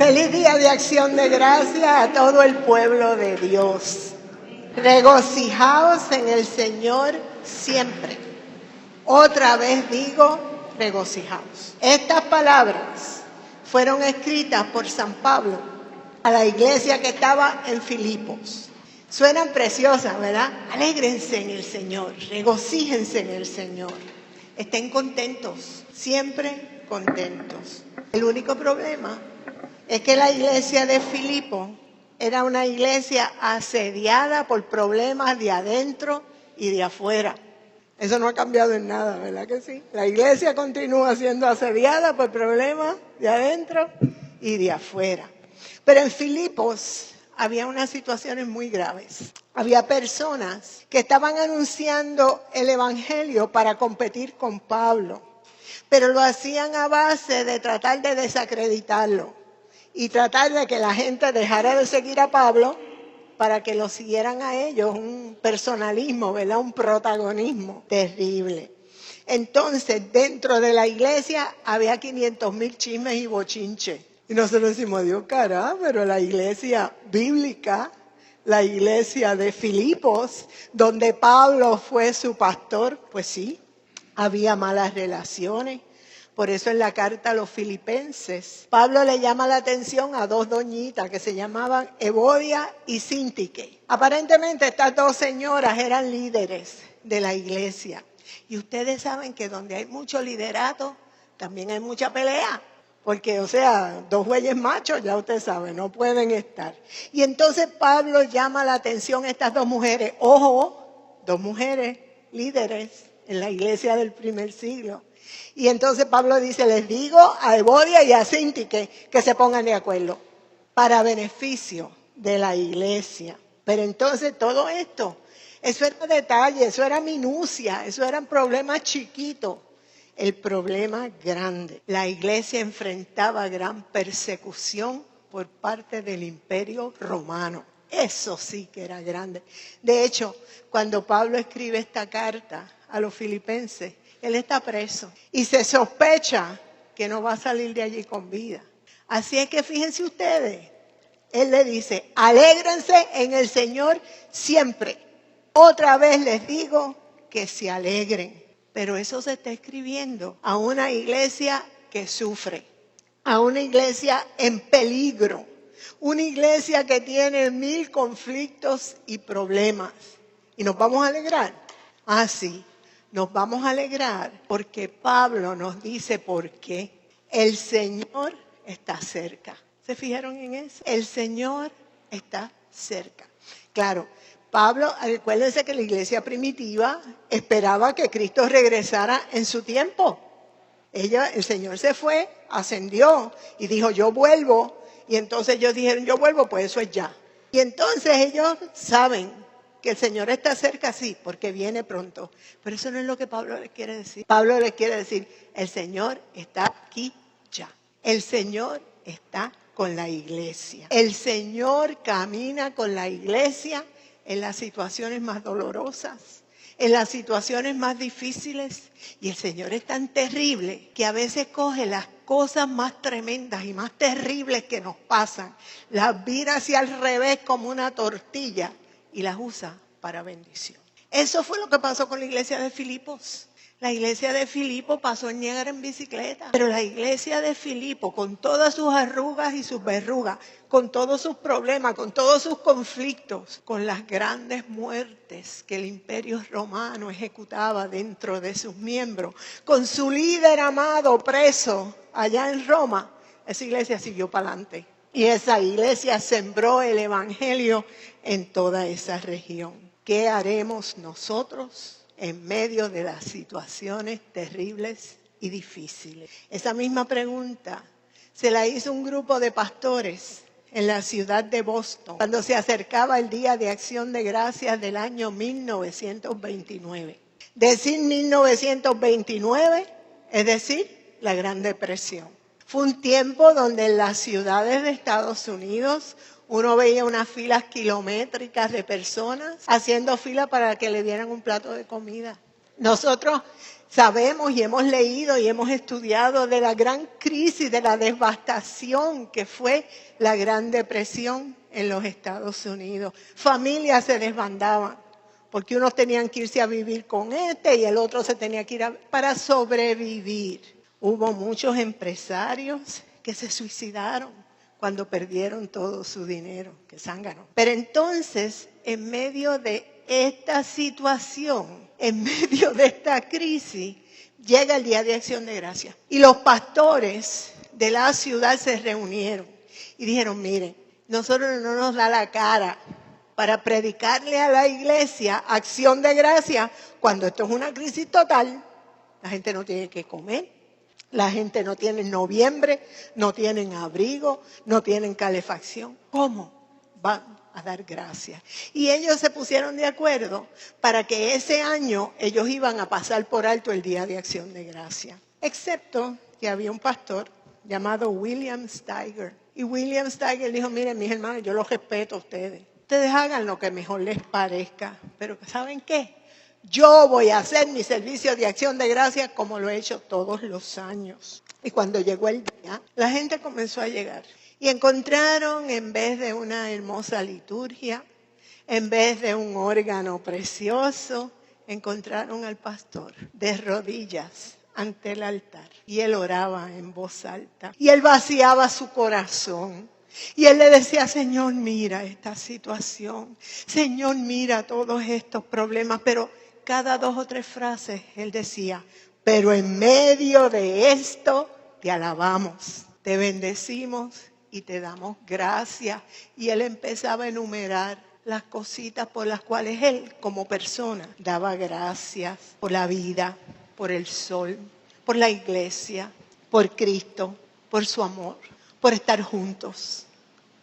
Feliz día de acción de gracias a todo el pueblo de Dios. Regocijaos en el Señor siempre. Otra vez digo, regocijaos. Estas palabras fueron escritas por San Pablo a la iglesia que estaba en Filipos. Suenan preciosas, ¿verdad? Alégrense en el Señor, regocíjense en el Señor. Estén contentos, siempre contentos. El único problema es que la iglesia de Filipos era una iglesia asediada por problemas de adentro y de afuera. Eso no ha cambiado en nada, ¿verdad que sí? La iglesia continúa siendo asediada por problemas de adentro y de afuera. Pero en Filipos había unas situaciones muy graves. Había personas que estaban anunciando el evangelio para competir con Pablo, pero lo hacían a base de tratar de desacreditarlo y tratar de que la gente dejara de seguir a Pablo para que lo siguieran a ellos. Un personalismo, ¿verdad? Un protagonismo terrible. Entonces, dentro de la iglesia había 500,000 chismes y bochinches. Y nosotros decimos, Dios caramba, pero la iglesia bíblica, la iglesia de Filipos, donde Pablo fue su pastor, pues sí, había malas relaciones. Por eso en la carta a los filipenses, Pablo le llama la atención a dos doñitas que se llamaban Evodia y Síntique. Aparentemente estas dos señoras eran líderes de la iglesia. Y ustedes saben que donde hay mucho liderato, también hay mucha pelea. Porque, dos bueyes machos, ya usted sabe, no pueden estar. Y entonces Pablo llama la atención a estas dos mujeres. Ojo, dos mujeres líderes en la iglesia del primer siglo. Y entonces Pablo dice, les digo a Evodia y a Síntique que se pongan de acuerdo para beneficio de la iglesia. Pero entonces todo esto, eso era detalle, eso era minucia, eso eran problemas chiquitos. El problema grande, la iglesia enfrentaba gran persecución por parte del Imperio Romano. Eso sí que era grande. De hecho, cuando Pablo escribe esta carta a los filipenses, él está preso y se sospecha que no va a salir de allí con vida. Así es que fíjense ustedes, él le dice, alégrense en el Señor siempre. Otra vez les digo que se alegren. Pero eso se está escribiendo a una iglesia que sufre, a una iglesia en peligro, una iglesia que tiene 1000 conflictos y problemas. ¿Y nos vamos a alegrar? Ah, sí, nos vamos a alegrar porque Pablo nos dice por qué. El Señor está cerca. ¿Se fijaron en eso? El Señor está cerca. Claro. Pablo, acuérdense que la iglesia primitiva esperaba que Cristo regresara en su tiempo. El Señor se fue, ascendió y dijo, yo vuelvo. Y entonces ellos dijeron, yo vuelvo, pues eso es ya. Y entonces ellos saben que el Señor está cerca, sí, porque viene pronto. Pero eso no es lo que Pablo les quiere decir. Pablo les quiere decir, el Señor está aquí ya. El Señor está con la iglesia. El Señor camina con la iglesia en las situaciones más dolorosas, en las situaciones más difíciles. Y el Señor es tan terrible que a veces coge las cosas más tremendas y más terribles que nos pasan, las vira hacia el revés como una tortilla y las usa para bendición. Eso fue lo que pasó con la iglesia de Filipos. La iglesia de Filipos pasó a llegar en bicicleta, pero la iglesia de Filipos, con todas sus arrugas y sus verrugas, con todos sus problemas, con todos sus conflictos, con las grandes muertes que el Imperio Romano ejecutaba dentro de sus miembros, con su líder amado preso allá en Roma, esa iglesia siguió para adelante. Y esa iglesia sembró el evangelio en toda esa región. ¿Qué haremos nosotros en medio de las situaciones terribles y difíciles? Esa misma pregunta se la hizo un grupo de pastores en la ciudad de Boston cuando se acercaba el Día de Acción de Gracias del año 1929. Decir 1929 es decir la Gran Depresión. Fue un tiempo donde en las ciudades de Estados Unidos uno veía unas filas kilométricas de personas haciendo fila para que le dieran un plato de comida. Nosotros Sabemos y hemos leído y hemos estudiado de la gran crisis, de la devastación que fue la Gran Depresión en los Estados Unidos. Familias se desbandaban porque unos tenían que irse a vivir con y el otro se tenía que ir para sobrevivir. Hubo muchos empresarios que se suicidaron cuando perdieron todo su dinero, que zángano. Pero entonces, en medio de esta situación, en medio de esta crisis, llega el Día de Acción de Gracias. Y los pastores de la ciudad se reunieron y dijeron, miren, nosotros no nos da la cara para predicarle a la iglesia acción de gracias cuando esto es una crisis total. La gente no tiene que comer. La gente no tiene noviembre, no tienen abrigo, no tienen calefacción. ¿Cómo van a dar gracias? Y ellos se pusieron de acuerdo para que ese año ellos iban a pasar por alto el Día de Acción de Gracias. Excepto que había un pastor llamado William Steiger. Y William Steiger dijo, miren mis hermanos, yo los respeto a ustedes. Ustedes hagan lo que mejor les parezca. Pero ¿saben qué? Yo voy a hacer mi servicio de acción de gracias como lo he hecho todos los años. Y cuando llegó el día, la gente comenzó a llegar. Y encontraron, en vez de una hermosa liturgia, en vez de un órgano precioso, encontraron al pastor de rodillas ante el altar. Y él oraba en voz alta. Y él vaciaba su corazón. Y él le decía, Señor, mira esta situación. Señor, mira todos estos problemas. Pero cada 2 o 3 frases él decía, pero en medio de esto te alabamos, te bendecimos y te damos gracias. Y él empezaba a enumerar las cositas por las cuales él como persona daba gracias, por la vida, por el sol, por la iglesia, por Cristo, por su amor, por estar juntos,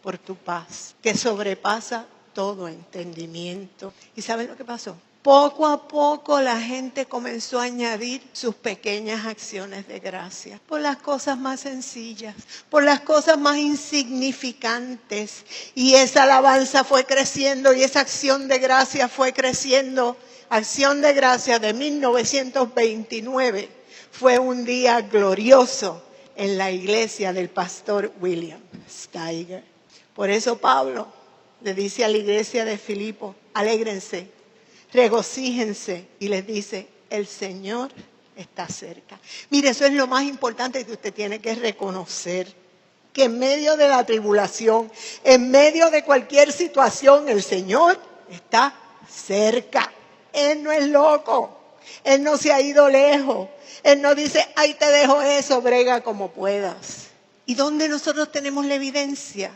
por tu paz, que sobrepasa todo entendimiento. ¿Y sabes lo que pasó? Poco a poco la gente comenzó a añadir sus pequeñas acciones de gracia por las cosas más sencillas, por las cosas más insignificantes. Y esa alabanza fue creciendo y esa acción de gracia fue creciendo. Acción de gracia de 1929 fue un día glorioso en la iglesia del pastor William Steiger. Por eso Pablo le dice a la iglesia de Filipo, alégrense, regocíjense, y les dice, el Señor está cerca. Mire, eso es lo más importante que usted tiene que reconocer, que en medio de la tribulación, en medio de cualquier situación, el Señor está cerca. Él no es loco, Él no se ha ido lejos, Él no dice, ahí te dejo eso, brega como puedas. ¿Y dónde nosotros tenemos la evidencia?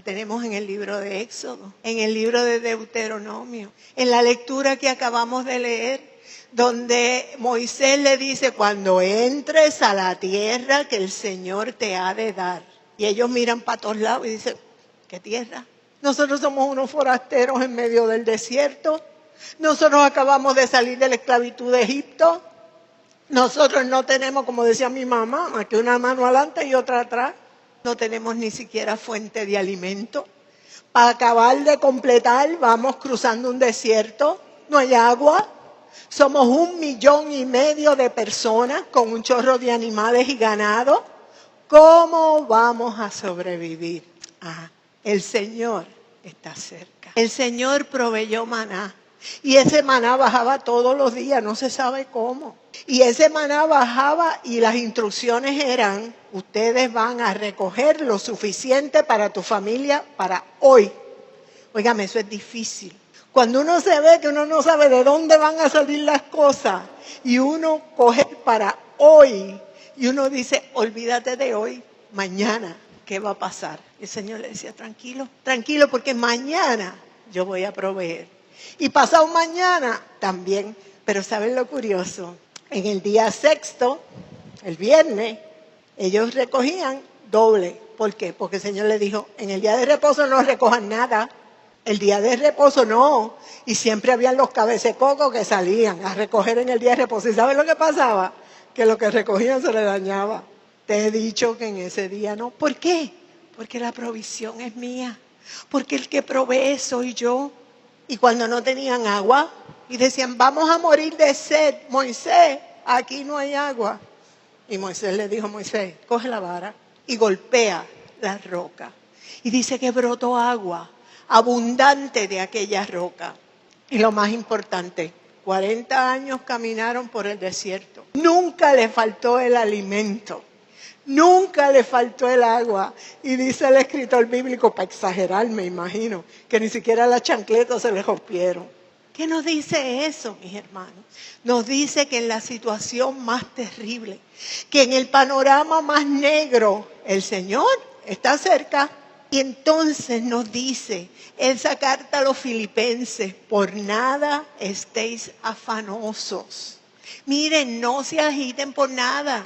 Tenemos en el libro de Éxodo, en el libro de Deuteronomio, en la lectura que acabamos de leer, donde Moisés le dice, cuando entres a la tierra que el Señor te ha de dar. Y ellos miran para todos lados y dicen, ¿qué tierra? Nosotros somos unos forasteros en medio del desierto. Nosotros acabamos de salir de la esclavitud de Egipto. Nosotros no tenemos, como decía mi mamá, más que una mano adelante y otra atrás. No tenemos ni siquiera fuente de alimento. Para acabar de completar, vamos cruzando un desierto, no hay agua. Somos 1,5 millones de personas con un chorro de animales y ganado. ¿Cómo vamos a sobrevivir? El Señor está cerca. El Señor proveyó maná. Y ese maná bajaba todos los días, no se sabe cómo. Y ese maná bajaba y las instrucciones eran, ustedes van a recoger lo suficiente para tu familia para hoy. Óigame, eso es difícil. Cuando uno se ve que uno no sabe de dónde van a salir las cosas y uno coge para hoy y uno dice, olvídate de hoy, mañana, ¿qué va a pasar? Y el Señor le decía, tranquilo, tranquilo, porque mañana yo voy a proveer. Y pasado mañana también. Pero ¿saben lo curioso? En el día 6º, el viernes, ellos recogían doble. ¿Por qué? Porque el Señor les dijo, en el día de reposo no recojan nada. El día de reposo no. Y siempre habían los cabececocos que salían a recoger en el día de reposo. ¿Y saben lo que pasaba? Que lo que recogían se les dañaba. Te he dicho que en ese día no. ¿Por qué? Porque la provisión es mía. Porque el que provee soy yo. Y cuando no tenían agua y decían, vamos a morir de sed, Moisés, aquí no hay agua. Y Moisés le dijo a Moisés, coge la vara y golpea la roca. Y dice que brotó agua abundante de aquella roca. Y lo más importante, 40 años caminaron por el desierto. Nunca le faltó el alimento. Nunca le faltó el agua. Y dice el escritor bíblico, para exagerar me imagino, que ni siquiera las chancletas se le rompieron. ¿Qué nos dice eso, mis hermanos? Nos dice que en la situación más terrible, que en el panorama más negro, el Señor está cerca. Y entonces nos dice esa carta a los filipenses, por nada estéis afanosos. Miren, no se agiten por nada.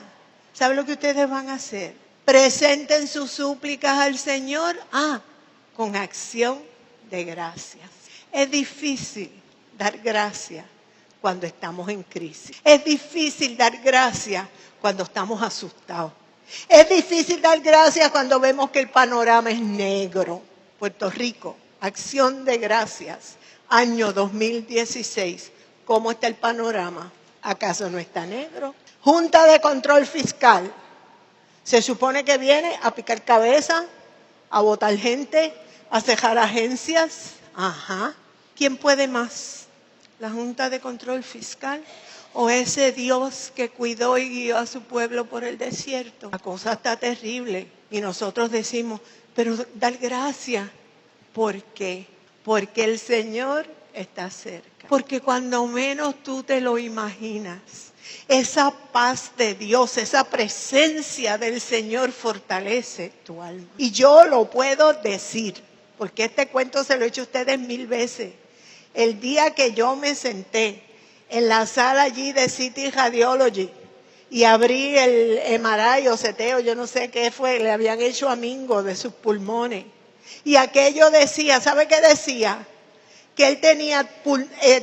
¿Saben lo que ustedes van a hacer? Presenten sus súplicas al Señor, con acción de gracias. Es difícil dar gracias cuando estamos en crisis. Es difícil dar gracias cuando estamos asustados. Es difícil dar gracias cuando vemos que el panorama es negro. Puerto Rico, acción de gracias, año 2016. ¿Cómo está el panorama? ¿Acaso no está negro? Junta de Control Fiscal. Se supone que viene a picar cabeza, a votar gente, a cejar agencias. ¿Quién puede más? ¿La Junta de Control Fiscal? ¿O ese Dios que cuidó y guió a su pueblo por el desierto? La cosa está terrible y nosotros decimos, pero dar gracias. ¿Por qué? Porque el Señor está cerca. Porque cuando menos tú te lo imaginas, esa paz de Dios, esa presencia del Señor fortalece tu alma. Y yo lo puedo decir, porque este cuento se lo he hecho a ustedes 1000 veces. El día que yo me senté en la sala allí de City Radiology y abrí el MRI o seteo, yo no sé qué fue, le habían hecho a Mingo de sus pulmones. Y aquello decía, ¿sabe qué decía? Que él tenía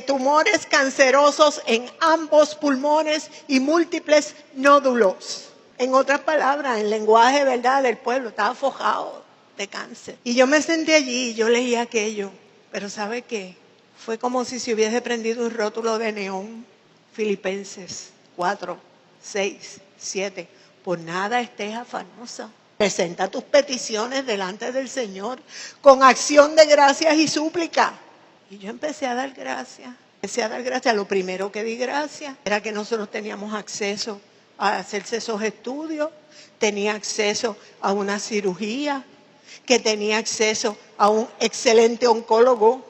tumores cancerosos en ambos pulmones y múltiples nódulos. En otras palabras, en lenguaje, ¿verdad?, del pueblo, estaba forjado de cáncer. Y yo me senté allí y yo leí aquello, pero ¿sabe qué? Fue como si se hubiese prendido un rótulo de neón. Filipenses 4, 6, 7. Por nada estés afanosa. Presenta tus peticiones delante del Señor con acción de gracias y súplica. Y yo empecé a dar gracias. Lo primero que di gracias era que nosotros teníamos acceso a hacerse esos estudios, tenía acceso a una cirugía, que tenía acceso a un excelente oncólogo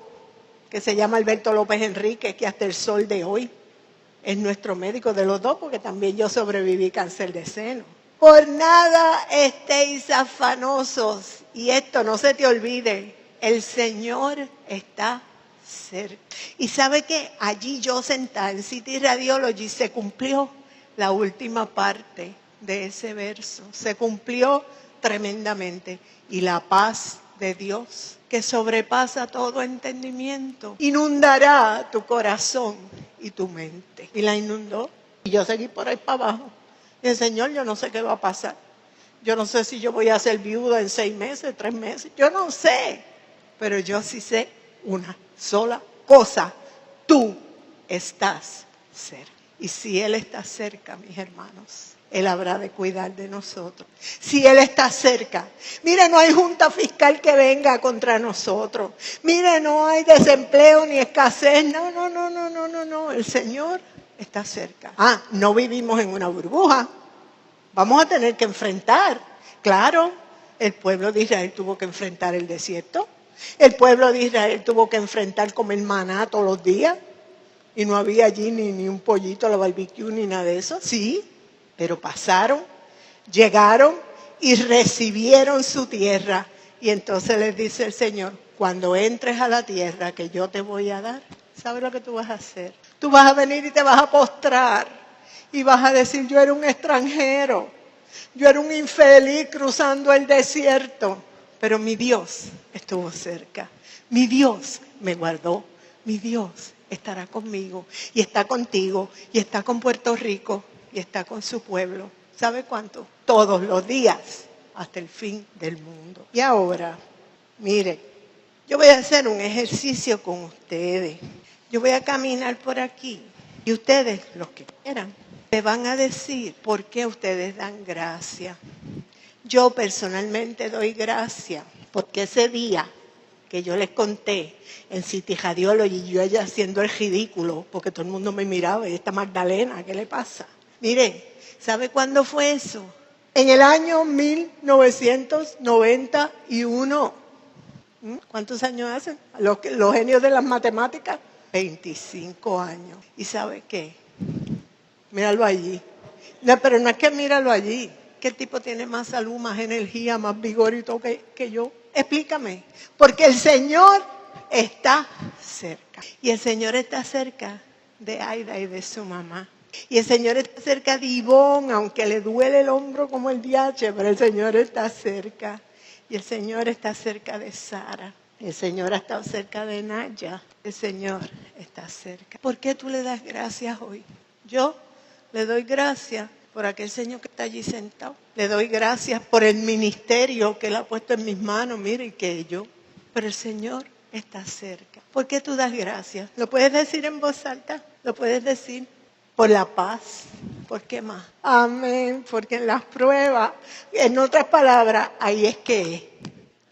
que se llama Alberto López Enríquez, que hasta el sol de hoy es nuestro médico de los dos, porque también yo sobreviví cáncer de seno. Por nada estéis afanosos. Y esto no se te olvide, el Señor está cerca. Y sabe que allí yo sentada en City Radiology se cumplió la última parte de ese verso. Se cumplió tremendamente. Y la paz de Dios, que sobrepasa todo entendimiento, inundará tu corazón y tu mente. Y la inundó. Y yo seguí por ahí para abajo. Y el Señor, yo no sé qué va a pasar. Yo no sé si yo voy a ser viuda en 6 meses, 3 meses. Yo no sé. Pero yo sí sé una sola cosa. Tú estás cerca. Y si Él está cerca, mis hermanos, Él habrá de cuidar de nosotros. Si Él está cerca. Mire, no hay junta fiscal que venga contra nosotros. Mire, no hay desempleo ni escasez. No. El Señor está cerca. No vivimos en una burbuja. Vamos a tener que enfrentar. Claro, el pueblo de Israel tuvo que enfrentar el desierto. El pueblo de Israel tuvo que enfrentar comer maná todos los días. Y no había allí ni un pollito a la barbecue ni nada de eso. Sí. Pero pasaron, llegaron y recibieron su tierra. Y entonces les dice el Señor, cuando entres a la tierra que yo te voy a dar, ¿sabes lo que tú vas a hacer? Tú vas a venir y te vas a postrar. Y vas a decir, yo era un extranjero. Yo era un infeliz cruzando el desierto. Pero mi Dios estuvo cerca. Mi Dios me guardó. Mi Dios estará conmigo. Y está contigo. Y está con Puerto Rico. Y está con su pueblo. ¿Sabe cuánto? Todos los días, hasta el fin del mundo. Y ahora, mire, yo voy a hacer un ejercicio con ustedes. Yo voy a caminar por aquí. Y ustedes, los que quieran, Me van a decir por qué ustedes dan gracias. Yo personalmente doy gracias porque ese día que yo les conté en City Radiology y yo allá haciendo el ridículo porque todo el mundo me miraba y esta Magdalena, ¿qué le pasa? Mire, ¿sabe cuándo fue eso? En el año 1991. ¿Cuántos años hacen? Los genios de las matemáticas. 25 años. ¿Y sabe qué? Míralo allí. No, pero no es que míralo allí. Que el tipo tiene más salud, más energía, más vigor y todo que yo. Explícame. Porque el Señor está cerca. Y el Señor está cerca de Aida y de su mamá. Y el Señor está cerca de Ivonne, aunque le duele el hombro como el DH, pero el Señor está cerca. Y el Señor está cerca de Sara. El Señor ha estado cerca de Naya. El Señor está cerca. ¿Por qué tú le das gracias hoy? Yo le doy gracias por aquel Señor que está allí sentado. Le doy gracias por el ministerio que Él ha puesto en mis manos. Mire, que yo. Pero el Señor está cerca. ¿Por qué tú das gracias? ¿Lo puedes decir en voz alta? ¿Lo puedes decir? Por la paz. ¿Por qué más? Amén. Porque en las pruebas, en otras palabras, ahí es que es.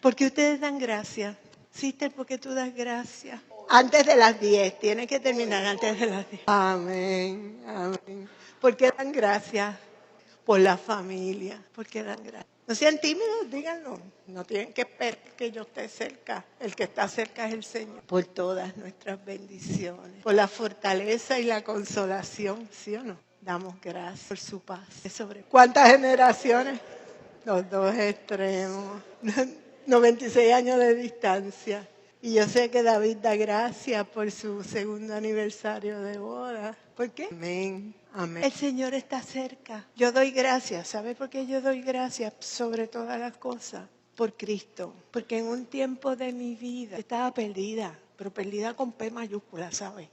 Porque ustedes dan gracias. Sister, ¿por qué tú das gracias? Antes de las 10. Tiene que terminar antes de las 10. Amén. Amén. ¿Por qué dan gracias? Por la familia. ¿Por qué dan gracias? No sean tímidos, díganlo. No tienen que esperar que yo esté cerca. El que está cerca es el Señor. Por todas nuestras bendiciones. Por la fortaleza y la consolación, ¿sí o no? Damos gracias por su paz. ¿Cuántas generaciones? Los dos extremos. 96 años de distancia. Y yo sé que David da gracias por su segundo aniversario de boda. ¿Por qué? Amén. Amén. El Señor está cerca. Yo doy gracias. ¿Sabe por qué yo doy gracias sobre todas las cosas? Por Cristo. Porque en un tiempo de mi vida estaba perdida, pero perdida con P mayúscula, ¿sabe?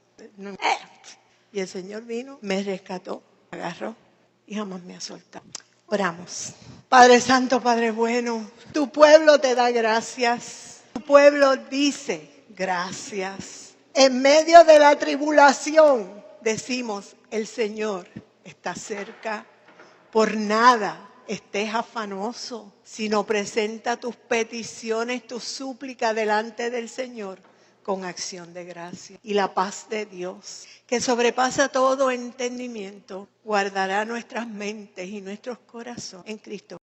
Y el Señor vino, me rescató, me agarró y jamás me ha soltado. Oramos. Padre Santo, Padre bueno, tu pueblo te da gracias. Tu pueblo dice gracias. En medio de la tribulación decimos, el Señor está cerca. Por nada estés afanoso, sino presenta tus peticiones, tus súplicas delante del Señor con acción de gracia. Y la paz de Dios, que sobrepasa todo entendimiento, guardará nuestras mentes y nuestros corazones en Cristo.